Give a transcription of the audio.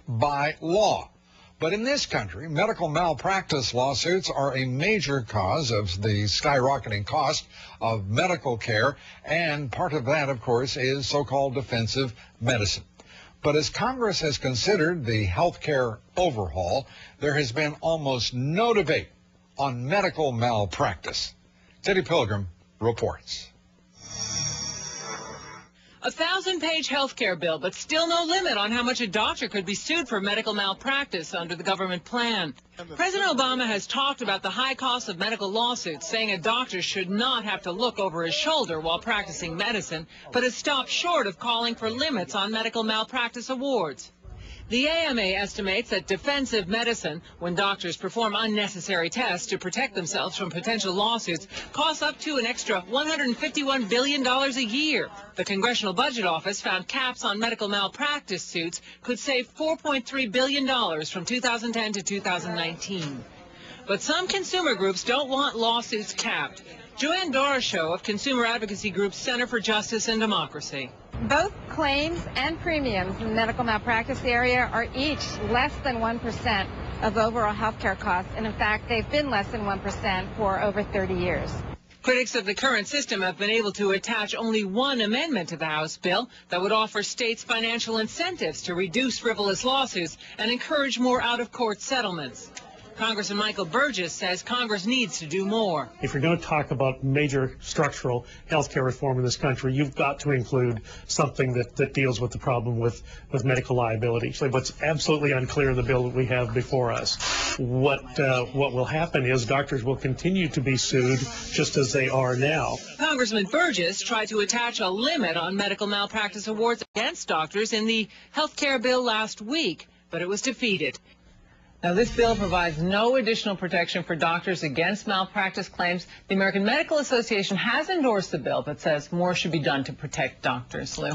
by law. But in this country, medical malpractice lawsuits are a major cause of the skyrocketing cost of medical care, and part of that, of course, is so-called defensive medicine. But as Congress has considered the health care overhaul, there has been almost no debate on medical malpractice. Teddy Pilgrim reports. A 1,000-page health care bill, but still no limit on how much a doctor could be sued for medical malpractice under the government plan. President Obama has talked about the high cost of medical lawsuits, saying a doctor should not have to look over his shoulder while practicing medicine, but has stopped short of calling for limits on medical malpractice awards. The AMA estimates that defensive medicine, when doctors perform unnecessary tests to protect themselves from potential lawsuits, costs up to an extra $151 billion a year. The Congressional Budget Office found caps on medical malpractice suits could save $4.3 billion from 2010 to 2019. But some consumer groups don't want lawsuits capped. Joanne Doroshow of consumer advocacy group Center for Justice and Democracy. Both claims and premiums in the medical malpractice area are each less than 1% of overall health care costs, and in fact, they've been less than 1% for over 30 years. Critics of the current system have been able to attach only one amendment to the House bill that would offer states financial incentives to reduce frivolous lawsuits and encourage more out-of-court settlements. Congressman Michael Burgess says Congress needs to do more. If you're going to talk about major structural health care reform in this country, you've got to include something that deals with the problem with medical liability. So what's absolutely unclear in the bill that we have before us, what will happen is doctors will continue to be sued just as they are now. Congressman Burgess tried to attach a limit on medical malpractice awards against doctors in the health care bill last week, but it was defeated. Now, this bill provides no additional protection for doctors against malpractice claims. The American Medical Association has endorsed the bill, but says more should be done to protect doctors. Lou?